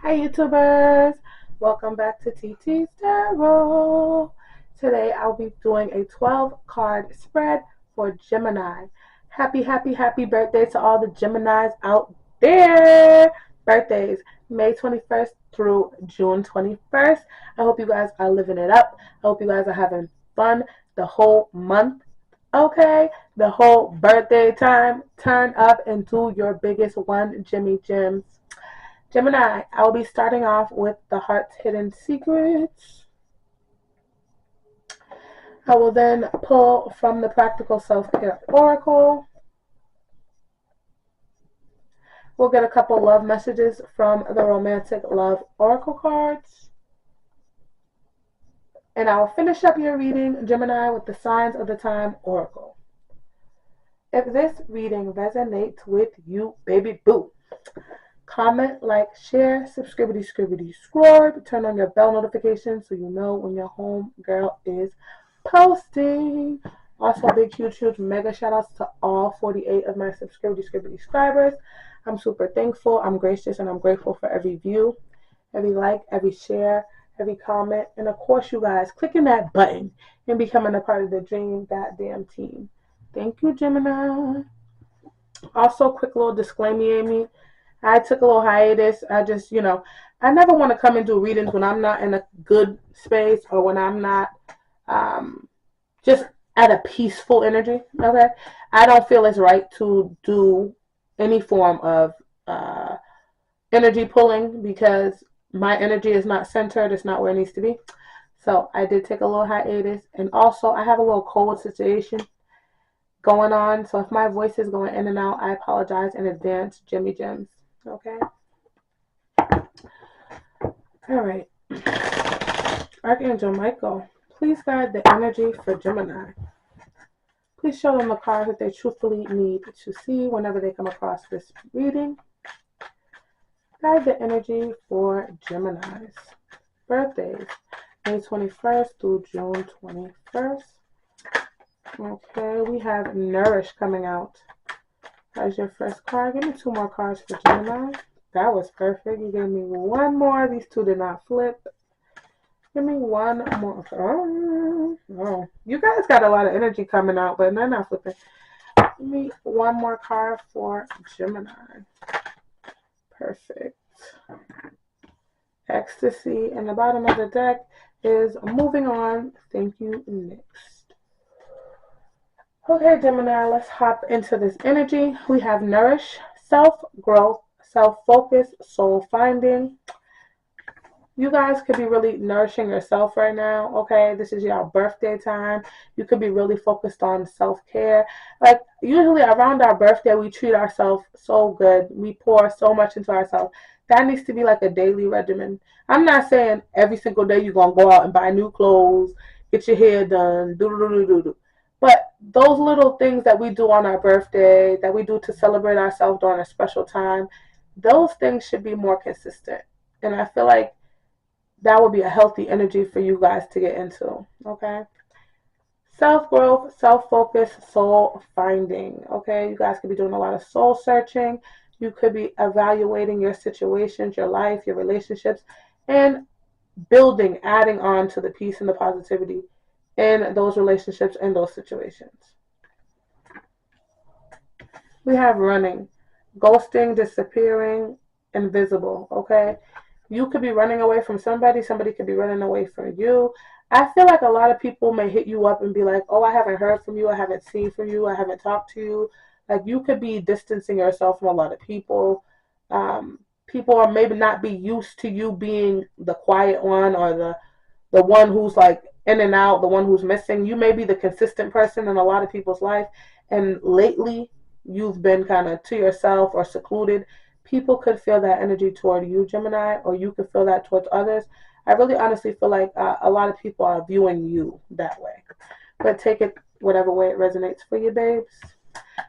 Hi YouTubers, welcome back to TT's Tarot. Today I'll be doing a 12 card spread for Gemini. Happy birthday to all the Geminis out there. Birthdays May 21st through June 21st. I hope you guys are living it up. I hope you guys are having fun the whole month. Okay, the whole birthday time. Turn up and do your biggest one, Jimmy Gems. Gemini, I will be starting off with the Heart's Hidden Secrets. I will then pull from the Practical Self-Care Oracle. We'll get a couple love messages from the Romantic Love Oracle cards. And I will finish up your reading, Gemini, with the Signs of the Time Oracle. If this reading resonates with you, baby boo, comment, like, share, subscribity, scribe, turn on your bell notifications so you know when your home girl is posting. Also, big, huge, mega shout outs to all 48 of my subscribity, scribers. I'm super thankful, I'm gracious, and I'm grateful for every view, every like, every share, every comment, and of course, you guys clicking that button and becoming a part of the Dream Goddamn team. Thank you, Gemini. Also, quick little disclaimer, Amy. I took a little hiatus. I just, I never want to come and do readings when I'm not in a good space or when I'm not just at a peaceful energy. Okay, I don't feel it's right to do any form of energy pulling because my energy is not centered. It's not where it needs to be. So I did take a little hiatus, and also I have a little cold situation going on. So if my voice is going in and out, I apologize in advance, Jimmy Gems. Okay. All right. Archangel Michael, please guide the energy for Gemini. Please show them the cards that they truthfully need to see whenever they come across this reading. Guide the energy for Geminis. Birthdays, May 21st through June 21st. Okay, we have Nourish coming out. That's your first card. Give me two more cards for Gemini. That was perfect. You gave me one more. These two did not flip. Give me one more. Oh, you guys got a lot of energy coming out, but they're not flipping. Give me one more card for Gemini. Perfect. Ecstasy. And the bottom of the deck is Moving On. Thank you. Next. Okay, Gemini, let's hop into this energy. We have Nourish, self-growth, self-focus, soul-finding. You guys could be really nourishing yourself right now, okay? This is your birthday time. You could be really focused on self-care. Like, usually around our birthday, we treat ourselves so good. We pour so much into ourselves. That needs to be like a daily regimen. I'm not saying every single day you're going to go out and buy new clothes, get your hair done, do. But those little things that we do on our birthday, that we do to celebrate ourselves during a special time, those things should be more consistent. And I feel like that would be a healthy energy for you guys to get into, okay? Self-growth, self-focus, soul-finding, okay? You guys could be doing a lot of soul-searching. You could be evaluating your situations, your life, your relationships, and building, adding on to the peace and the positivity in those relationships and those situations. We have running, ghosting, disappearing, invisible, okay? You could be running away from somebody. Somebody could be running away from you. I feel like a lot of people may hit you up and be like, oh, I haven't heard from you. I haven't seen from you. I haven't talked to you. Like, you could be distancing yourself from a lot of people. People are maybe not be used to you being the quiet one or the one who's like in and out, the one who's missing. You may be the consistent person in a lot of people's life. And lately, you've been kind of to yourself or secluded. People could feel that energy toward you, Gemini, or you could feel that towards others. I really honestly feel like a lot of people are viewing you that way. But take it whatever way it resonates for you, babes.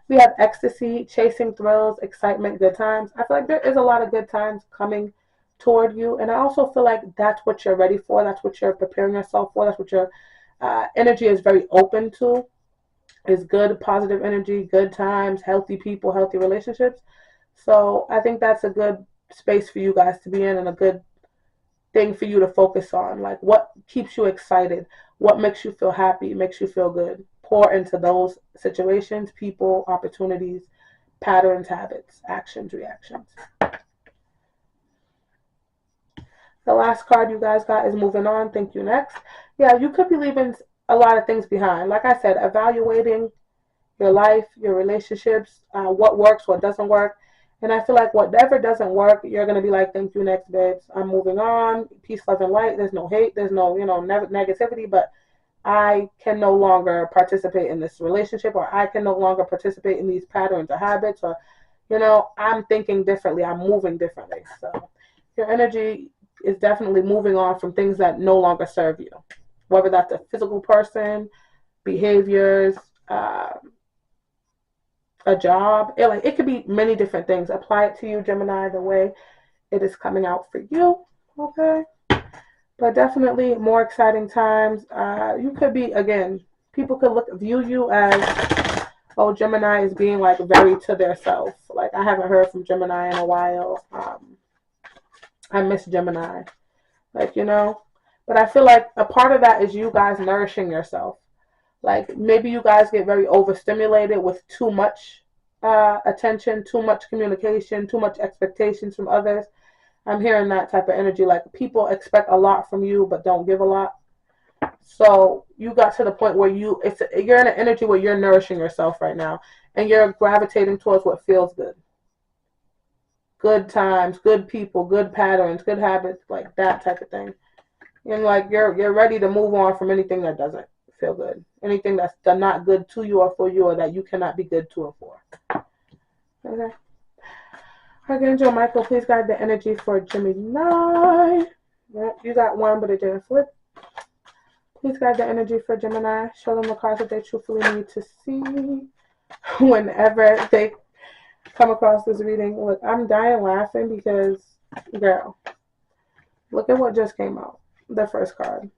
We have ecstasy, chasing thrills, excitement, good times. I feel like there is a lot of good times coming toward you. And I also feel like that's what you're ready for. That's what you're preparing yourself for. That's what your energy is very open to. Is good, positive energy, good times, healthy people, healthy relationships. So I think that's a good space for you guys to be in, and a good thing for you to focus on. Like, what keeps you excited? What makes you feel happy? Makes you feel good? Pour into those situations, people, opportunities, patterns, habits, actions, reactions. The last card you guys got is moving on. Thank you. Next. Yeah, you could be leaving a lot of things behind. Like I said, evaluating your life, your relationships, what works, what doesn't work. And I feel like whatever doesn't work, you're going to be like, thank you, next, babes. I'm moving on. Peace, love, and light. There's no hate. There's no, negativity. But I can no longer participate in this relationship, or I can no longer participate in these patterns or habits, or, I'm thinking differently. I'm moving differently. So your energy is definitely moving on from things that no longer serve you, whether that's a physical person, behaviors, a job. It could be many different things. Apply it to you, Gemini, the way it is coming out for you. Okay. But definitely more exciting times. You could be, again, people could view you as, oh, Gemini is being like very to their self. Like, I haven't heard from Gemini in a while. I miss Gemini. But I feel like a part of that is you guys nourishing yourself. Like, maybe you guys get very overstimulated with too much attention, too much communication, too much expectations from others. I'm hearing that type of energy. Like, people expect a lot from you but don't give a lot. So you got to the point where you're in an energy where you're nourishing yourself right now, and you're gravitating towards what feels good. Good times, good people, good patterns, good habits, like that type of thing. And like you're ready to move on from anything that doesn't feel good. Anything that's not good to you or for you, or that you cannot be good to or for. Okay. Archangel Michael, please guide the energy for Gemini. You got one, but it didn't flip. Please guide the energy for Gemini. Show them the cards that they truthfully need to see whenever they come across this reading. Look, I'm dying laughing because, girl, look at what just came out. The first card.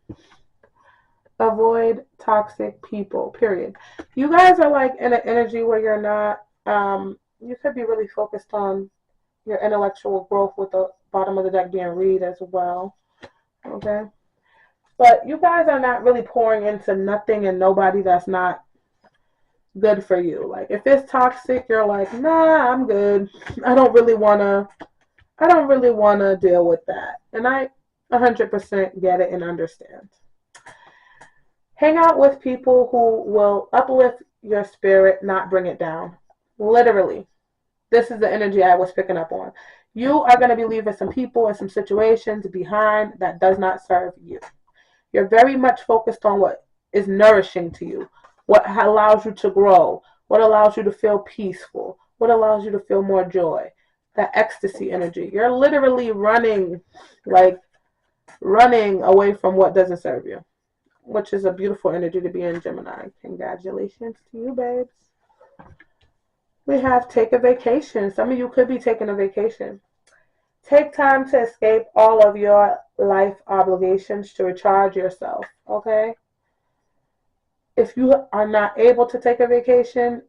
Avoid toxic people, period. You guys are like in an energy where you're not, you could be really focused on your intellectual growth, with the bottom of the deck being read as well. Okay. But you guys are not really pouring into nothing and nobody that's not good for you. Like, if it's toxic, you're like, nah, I'm good. I don't really wanna deal with that. And I 100% get it and understand. Hang out with people who will uplift your spirit, not bring it down. Literally. This is the energy I was picking up on. You are going to be leaving some people and some situations behind that does not serve you. You're very much focused on what is nourishing to you, what allows you to grow, what allows you to feel peaceful, what allows you to feel more joy, that ecstasy energy. You're literally running away from what doesn't serve you, which is a beautiful energy to be in, Gemini. Congratulations to you, babes. We have take a vacation. Some of you could be taking a vacation. Take time to escape all of your life obligations to recharge yourself, okay? If you are not able to take a vacation,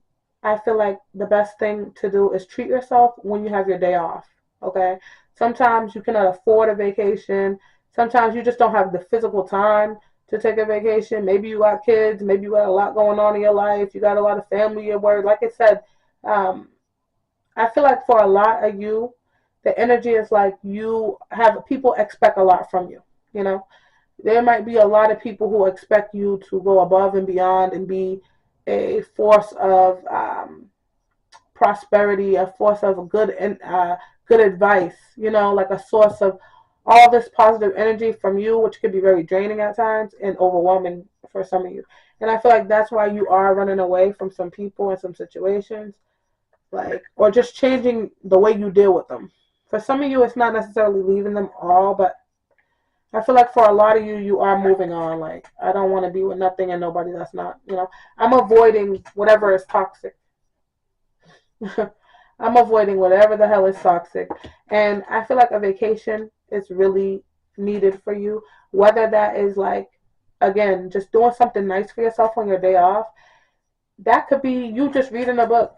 I feel like the best thing to do is treat yourself when you have your day off, okay? Sometimes you cannot afford a vacation. Sometimes you just don't have the physical time to take a vacation. Maybe you got kids. Maybe you got a lot going on in your life. You got a lot of family at work. Like I said, I feel like for a lot of you, the energy is like people expect a lot from you. There might be a lot of people who expect you to go above and beyond and be a force of prosperity, a force of good advice, like a source of all this positive energy from you, which could be very draining at times and overwhelming for some of you. And I feel like that's why you are running away from some people and some situations, or just changing the way you deal with them. For some of you, it's not necessarily leaving them all, but I feel like for a lot of you, you are moving on. Like, I don't want to be with nothing and nobody that's not, I'm avoiding whatever is toxic. I'm avoiding whatever the hell is toxic. And I feel like a vacation is really needed for you. Whether that is again, just doing something nice for yourself on your day off. That could be you just reading a book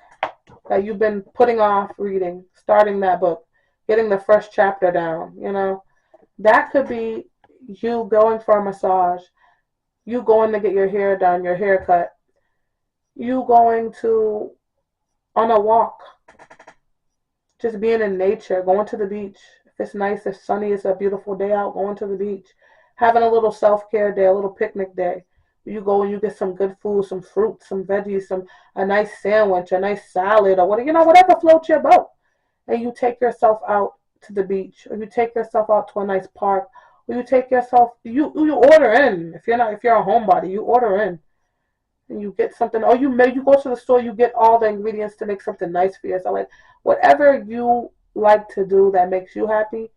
that you've been putting off reading, starting that book. getting the first chapter down, you know. That could be you going for a massage, you going to get your hair done, your hair cut, you going to on a walk, just being in nature, going to the beach. If it's nice, if sunny, it's a beautiful day out, going to the beach, having a little self-care day, a little picnic day. You go and you get some good food, some fruit, some veggies, some a nice sandwich, a nice salad, or what, you know, whatever floats your boat. And you take yourself out to the beach, or you take yourself out to a nice park, or you take yourself, you order in. If you're a homebody, you order in and you get something, or you go to the store, you get all the ingredients to make something nice for yourself. Like whatever you like to do that makes you happy,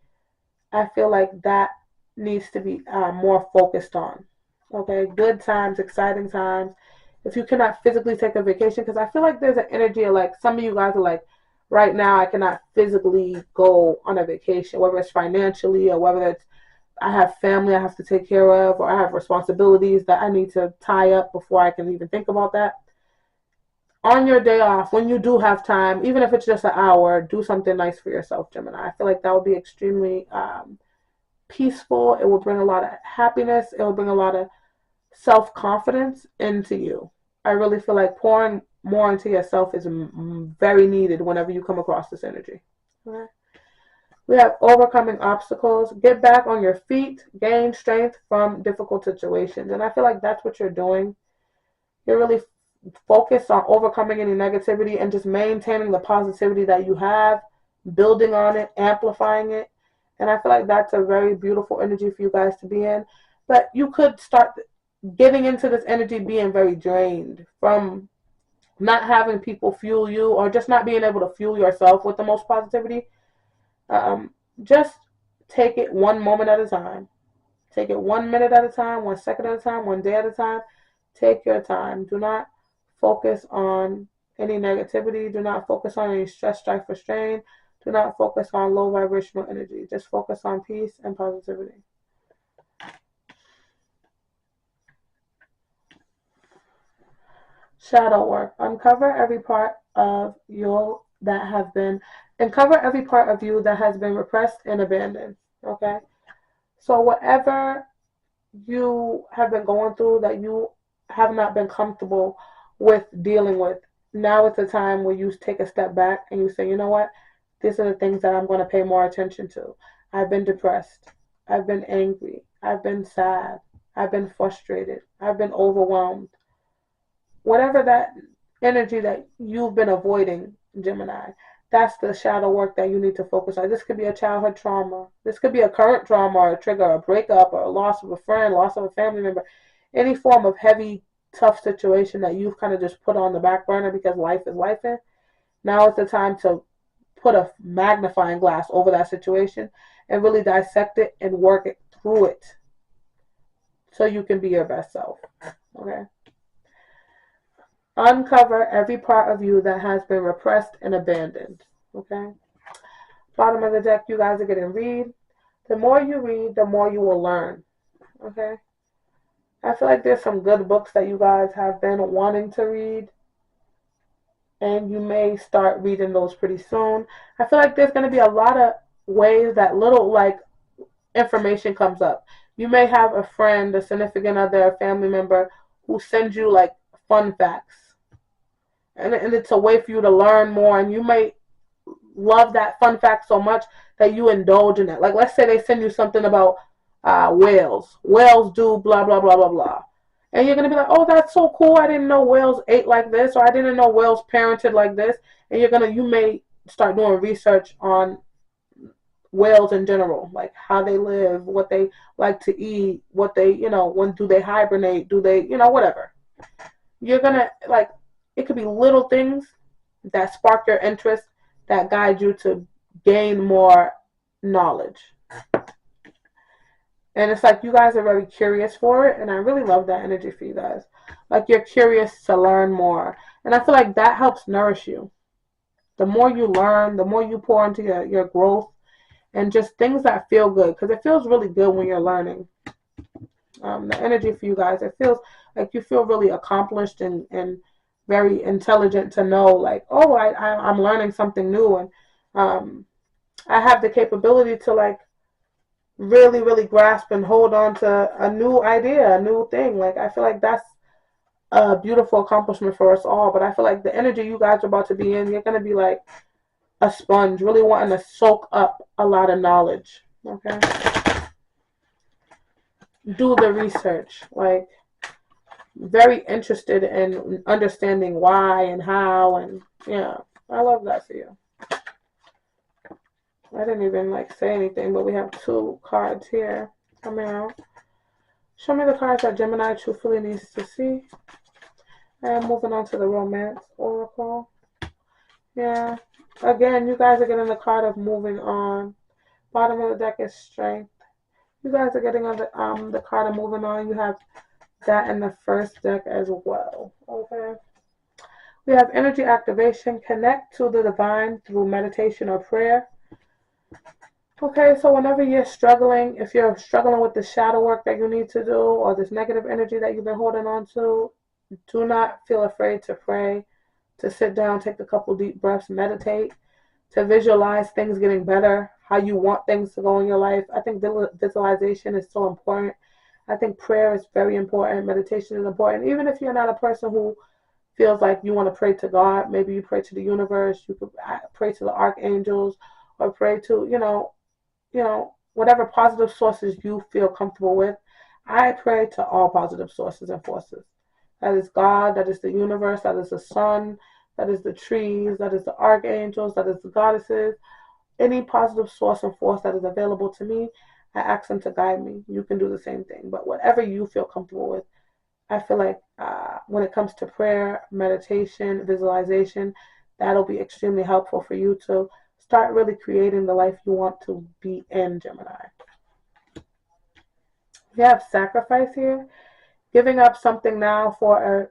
I feel like that needs to be more focused on. Okay, good times, exciting times. If you cannot physically take a vacation, because I feel like there's an energy of like some of you guys are like, right now I cannot physically go on a vacation, whether it's financially or whether it's I have family I have to take care of, or I have responsibilities that I need to tie up before I can even think about that. On your day off, when you do have time, even if it's just an hour, do something nice for yourself, Gemini. I feel like that would be extremely peaceful. It will bring a lot of happiness. It will bring a lot of self-confidence into you. I really feel like pouring more into yourself is very needed whenever you come across this energy. Okay? We have overcoming obstacles, get back on your feet, gain strength from difficult situations. And I feel like that's what you're doing. You're really focused on overcoming any negativity and just maintaining the positivity that you have, building on it, amplifying it. And I feel like that's a very beautiful energy for you guys to be in. But you could start getting into this energy being very drained from not having people fuel you, or just not being able to fuel yourself with the most positivity. Just take it one moment at a time. Take it 1 minute at a time, 1 second at a time, 1 day at a time. Take your time. Do not focus on any negativity. Do not focus on any stress, strife, or strain. Do not focus on low vibrational energy. Just focus on peace and positivity. Shadow work. Uncover every part of you that have been uncover every part of you that has been repressed and abandoned. Okay? So whatever you have been going through that you have not been comfortable with dealing with, now it's a time where you take a step back and you say, you know what? These are the things that I'm going to pay more attention to. I've been depressed. I've been angry. I've been sad. I've been frustrated. I've been overwhelmed. Whatever that energy that you've been avoiding, Gemini, that's the shadow work that you need to focus on. This could be a childhood trauma. This could be a current trauma or a trigger, a breakup, or a loss of a friend, loss of a family member. Any form of heavy, tough situation that you've kind of just put on the back burner because life is life in. Now is the time to put a magnifying glass over that situation and really dissect it and work it through it so you can be your best self. Okay? Uncover every part of you that has been repressed and abandoned. Okay? Bottom of the deck, you guys are getting read. The more you read, the more you will learn. Okay? I feel like there's some good books that you guys have been wanting to read, and you may start reading those pretty soon. I feel like there's going to be a lot of ways that little like information comes up. You may have a friend, a significant other, a family member who sends you like fun facts. And it's a way for you to learn more, and you may love that fun fact so much that you indulge in it. Like, let's say they send you something about whales. Whales do blah, blah, blah, blah, blah. And you're going to be like, oh, that's so cool. I didn't know whales ate like this, or I didn't know whales parented like this. And you may start doing research on whales in general, like how they live, what they like to eat, what they, when do they hibernate, do they, whatever. You're going to, like, it could be little things that spark your interest that guide you to gain more knowledge. And it's like you guys are very curious for it, and I really love that energy for you guys. Like you're curious to learn more. And I feel like that helps nourish you. The more you learn, the more you pour into your growth and just things that feel good, because it feels really good when you're learning. The energy for you guys, it feels like you feel really accomplished and very intelligent to know, like, oh, I'm learning something new, and I have the capability to like really, really grasp and hold on to a new idea, a new thing. Like I feel like that's a beautiful accomplishment for us all. But I feel like the energy you guys are about to be in, you're gonna be like a sponge, really wanting to soak up a lot of knowledge. Okay, do the research. Like very interested in understanding why and how, and yeah, I love that for you. I didn't even like say anything, but we have 2 cards here coming out. Show me the cards that Gemini truthfully needs to see. And moving on to the romance oracle. Yeah. Again, you guys are getting the card of moving on. Bottom of the deck is strength. You guys are getting on the card of moving on. You have that in the first deck as well. Okay. We have energy activation. Connect to the divine through meditation or prayer. Okay, so whenever you're struggling, if you're struggling with the shadow work that you need to do or this negative energy that you've been holding on to, do not feel afraid to pray, to sit down, take a couple deep breaths, meditate, to visualize things getting better, how you want things to go in your life. I think visualization is so important. I think prayer is very important. Meditation is important. Even if you're not a person who feels like you want to pray to God, maybe you pray to the universe, you could pray to the archangels, or pray to, whatever positive sources you feel comfortable with. I pray to all positive sources and forces. That is God, that is the universe, that is the sun, that is the trees, that is the archangels, that is the goddesses. Any positive source and force that is available to me, I ask them to guide me. You can do the same thing. But whatever you feel comfortable with, I feel like when it comes to prayer, meditation, visualization, that'll be extremely helpful for you to start really creating the life you want to be in, Gemini. We have sacrifice here. Giving up something now for a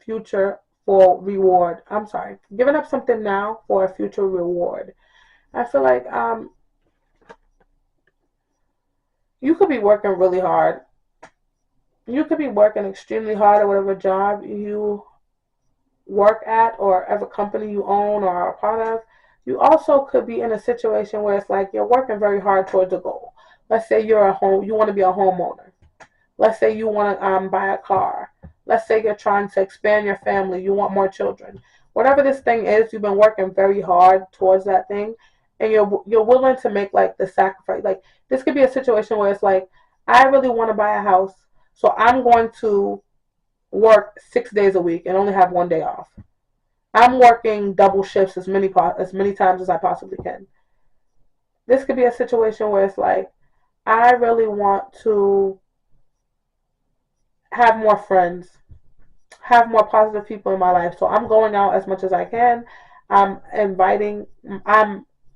future for reward. I'm sorry. Giving up something now for a future reward. I feel like you could be working really hard. You could be working extremely hard at whatever job you work at or every company you own or are a part of. You also could be in a situation where it's like you're working very hard towards a goal. Let's say you want to be a homeowner. Let's say you want to buy a car. Let's say you're trying to expand your family. You want more children. Whatever this thing is, you've been working very hard towards that thing, and you're willing to make like the sacrifice. Like this could be a situation where it's like, I really want to buy a house, so I'm going to work 6 days a week and only have 1 day off. I'm working double shifts as many times as I possibly can. This could be a situation where it's like, I really want to have more friends, have more positive people in my life. So I'm going out as much as I can. I'm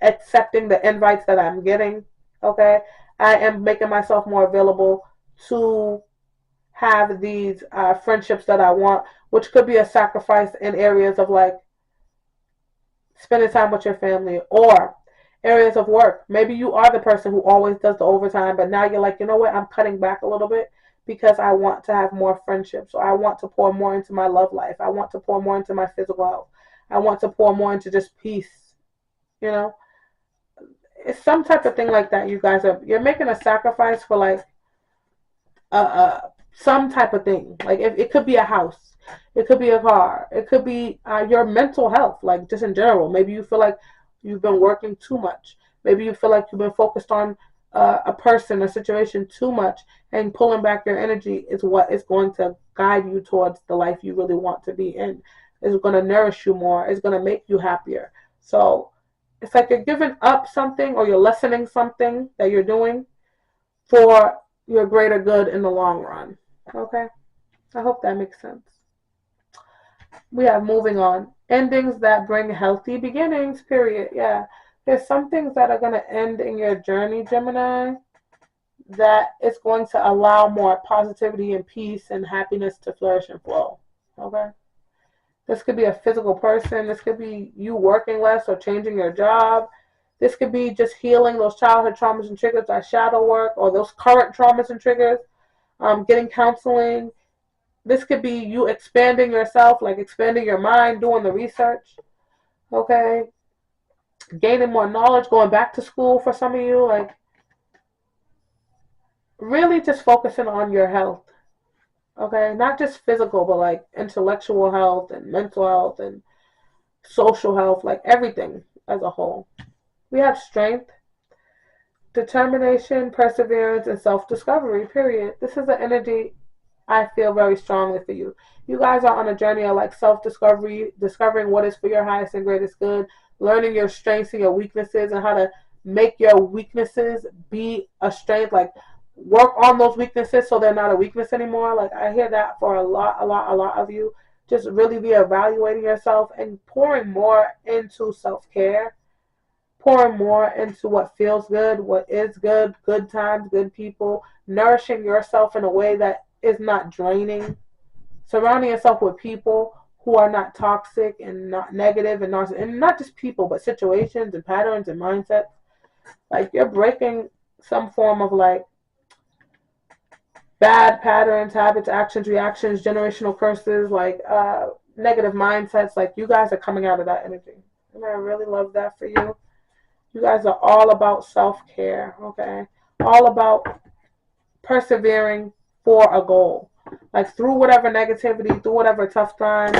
accepting the invites that I'm getting. Okay. I am making myself more available to have these friendships that I want, which could be a sacrifice in areas of like spending time with your family or areas of work. Maybe you are the person who always does the overtime, but now you're like, you know what, I'm cutting back a little bit because I want to have more friendships, or I want to pour more into my love life. I want to pour more into my physical health. I want to pour more into just peace. You know, it's some type of thing like that. You're making a sacrifice for like some type of thing. Like if it could be a house, it could be a car, it could be your mental health, like just in general. Maybe you feel like you've been working too much. Maybe you feel like you've been focused on a person, a situation too much, and pulling back your energy is what is going to guide you towards the life you really want to be in. It's going to nourish you more. It's going to make you happier. So it's like you're giving up something or you're lessening something that you're doing for your greater good in the long run. Okay? I hope that makes sense. We have moving on. Endings that bring healthy beginnings, period. Yeah. There's some things that are going to end in your journey, Gemini, that is going to allow more positivity and peace and happiness to flourish and flow. Okay? This could be a physical person. This could be you working less or changing your job. This could be just healing those childhood traumas and triggers, that shadow work, or those current traumas and triggers, getting counseling. This could be you expanding yourself, like expanding your mind, doing the research. Okay? gaining more knowledge, going back to school for some of you, like really just focusing on your health. Okay, not just physical, but like intellectual health and mental health and social health, like everything as a whole. We have strength, determination, perseverance, and self discovery, period. This is an energy I feel very strongly for you. You guys are on a journey of like self discovery, discovering what is for your highest and greatest good, learning your strengths and your weaknesses, and how to make your weaknesses be a strength. Like work on those weaknesses so they're not a weakness anymore. Like I hear that for a lot of you. Just really be evaluating yourself and pouring more into self care, pouring more into what feels good, what is good, good times, good people, nourishing yourself in a way that is not draining, surrounding yourself with people who are not toxic and not negative and not just people, but situations and patterns and mindsets. Like you're breaking some form of like bad patterns, habits, actions, reactions, generational curses, like negative mindsets. Like you guys are coming out of that energy. And I really love that for you. You guys are all about self-care, okay? All about persevering for a goal. Like through whatever negativity, through whatever tough time,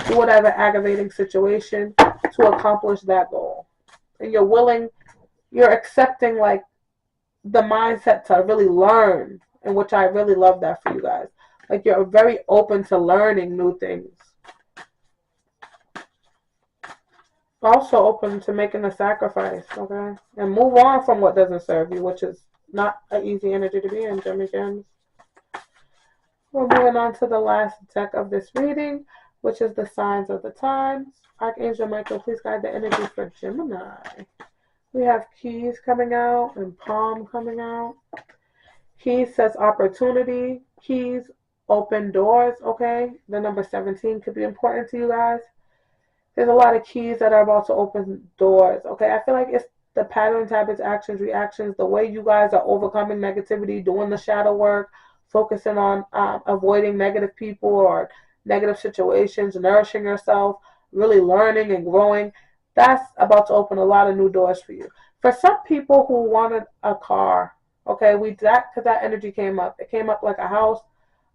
through whatever aggravating situation to accomplish that goal. And you're accepting like the mindset to really learn, and which I really love that for you guys. Like you're very open to learning new things. Also open to making a sacrifice, okay? And move on from what doesn't serve you, which is not an easy energy to be in, Gemmy Gems. We're moving on to the last deck of this reading, which is the signs of the times. Archangel Michael, please guide the energy for Gemini. We have keys coming out and palm coming out. Keys says opportunity. Keys open doors, okay? The number 17 could be important to you guys. There's a lot of keys that are about to open doors, okay? I feel like it's the patterns, habits, actions, reactions, the way you guys are overcoming negativity, doing the shadow work, focusing on avoiding negative people or negative situations, nourishing yourself, really learning and growing. That's about to open a lot of new doors for you. For some people who wanted a car, okay, because that energy came up. It came up like a house,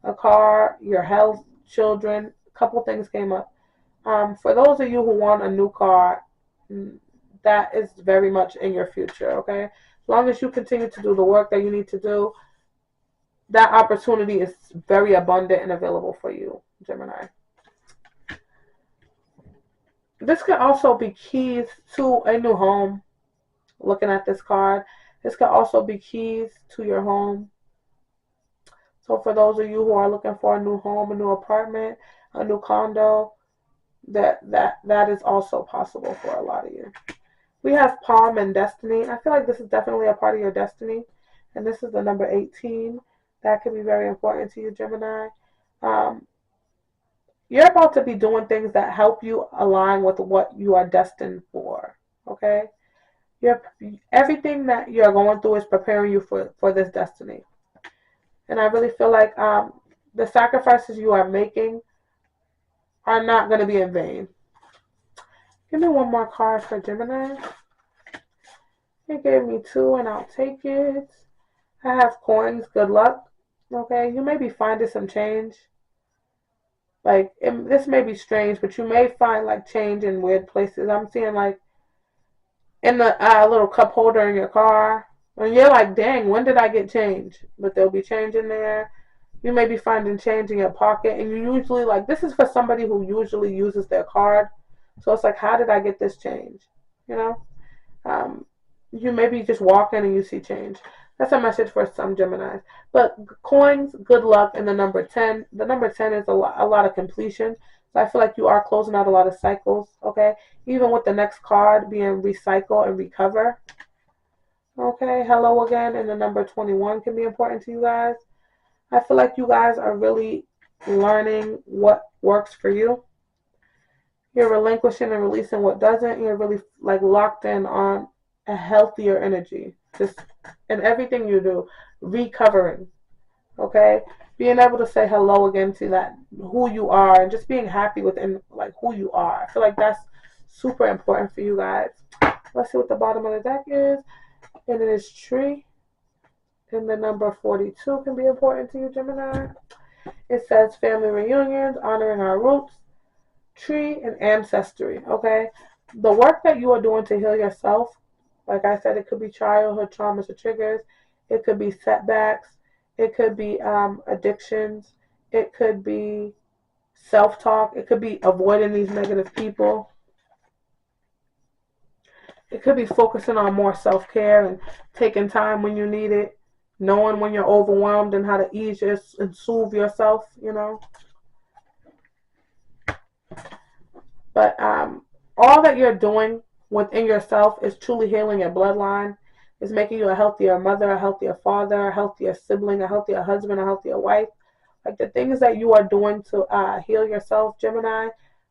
a car, your health, children, a couple things came up. For those of you who want a new car, that is very much in your future, okay? As long as you continue to do the work that you need to do, that opportunity is very abundant and available for you, Gemini. This could also be keys to a new home. Looking at this card, this could also be keys to your home. So for those of you who are looking for a new home, a new apartment, a new condo, that is also possible for a lot of you. We have Palm and Destiny. I feel like this is definitely a part of your destiny. And this is the number 18. That could be very important to you, Gemini. You're about to be doing things that help you align with what you are destined for. Okay? Everything that you're going through is preparing you for this destiny. And I really feel like the sacrifices you are making are not going to be in vain. Give me one more card for Gemini. It gave me 2 and I'll take it. I have coins. Good luck. Okay, you may be finding some change. Like, this may be strange, but you may find like change in weird places. I'm seeing like in the little cup holder in your car. And you're like, dang, when did I get change? But there'll be change in there. You may be finding change in your pocket. And you usually, like, this is for somebody who usually uses their card. So it's like, how did I get this change? You know? You may be just walking and you see change. That's a message for some Geminis. But coins, good luck, and the number 10. The number 10 is a lot of completion. So I feel like you are closing out a lot of cycles, okay? Even with the next card being recycle and recover. Okay, hello again, and the number 21 can be important to you guys. I feel like you guys are really learning what works for you. You're relinquishing and releasing what doesn't. You're really like locked in on a healthier energy. Just in everything you do, recovering. Okay? Being able to say hello again to that, who you are, and just being happy within like who you are. I feel like that's super important for you guys. Let's see what the bottom of the deck is. And it is tree. And the number 42 can be important to you, Gemini. It says family reunions, honoring our roots, tree, and ancestry. Okay? The work that you are doing to heal yourself, like I said, it could be childhood traumas or triggers. It could be setbacks. It could be addictions. It could be self-talk. It could be avoiding these negative people. It could be focusing on more self-care and taking time when you need it, knowing when you're overwhelmed and how to ease and soothe yourself, you know. But all that you're doing within yourself is truly healing your bloodline. It's making you a healthier mother, a healthier father, a healthier sibling, a healthier husband, a healthier wife. Like the things that you are doing to heal yourself, Gemini,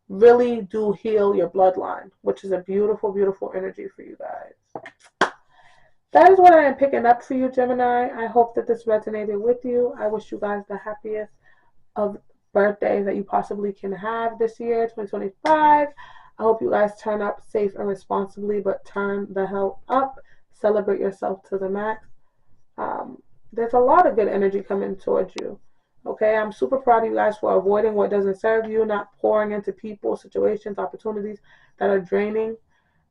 really do heal your bloodline, which is a beautiful, beautiful energy for you guys. That is what I am picking up for you, Gemini. I hope that this resonated with you. I wish you guys the happiest of birthdays that you possibly can have this year, 2025. I hope you guys turn up safe and responsibly, but turn the hell up. Celebrate yourself to the max. There's a lot of good energy coming towards you. Okay, I'm super proud of you guys for avoiding what doesn't serve you, not pouring into people, situations, opportunities that are draining.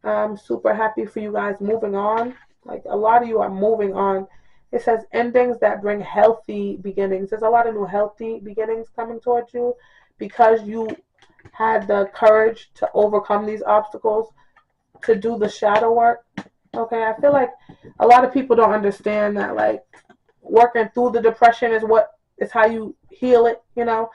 I'm super happy for you guys moving on. Like a lot of you are moving on. It says endings that bring healthy beginnings. There's a lot of new healthy beginnings coming towards you because you had the courage to overcome these obstacles, to do the shadow work. Okay, I feel like a lot of people don't understand that like working through the depression is how you heal it, you know.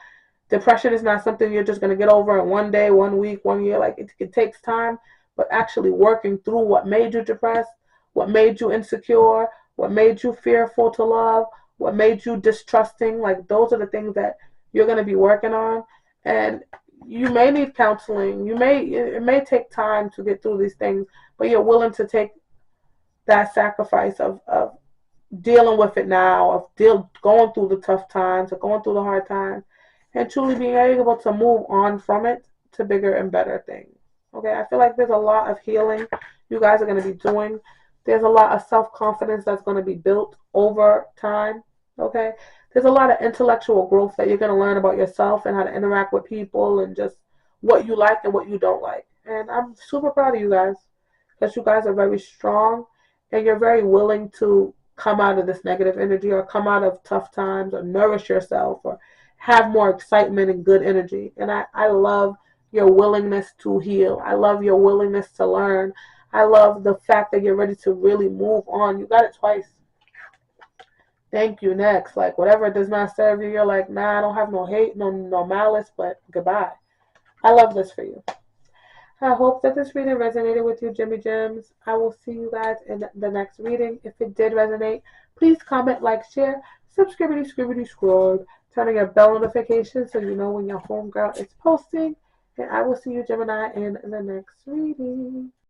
Depression is not something you're just going to get over in one day, 1 week, 1 year. Like it takes time, but actually working through what made you depressed, what made you insecure, what made you fearful to love, what made you distrusting, like those are the things that you're going to be working on. And you may need counseling. It may take time to get through these things, but you're willing to take that sacrifice of dealing with it now, of going through the tough times, or going through the hard times, and truly being able to move on from it to bigger and better things. Okay, I feel like there's a lot of healing you guys are going to be doing. There's a lot of self-confidence that's going to be built over time. Okay, there's a lot of intellectual growth that you're going to learn about yourself and how to interact with people and just what you like and what you don't like. And I'm super proud of you guys because you guys are very strong and you're very willing to come out of this negative energy or come out of tough times or nourish yourself or have more excitement and good energy. And I love your willingness to heal. I love your willingness to learn. I love the fact that you're ready to really move on. You got it twice. Thank you. Next. Like whatever does not serve you, you're like, nah, I don't have no hate, no malice, but goodbye. I love this for you. I hope that this reading resonated with you, Jimmy Gems. I will see you guys in the next reading. If it did resonate, please comment, like, share, subscribe, turn on your bell notifications so you know when your homegirl is posting. And I will see you, Gemini, in the next reading.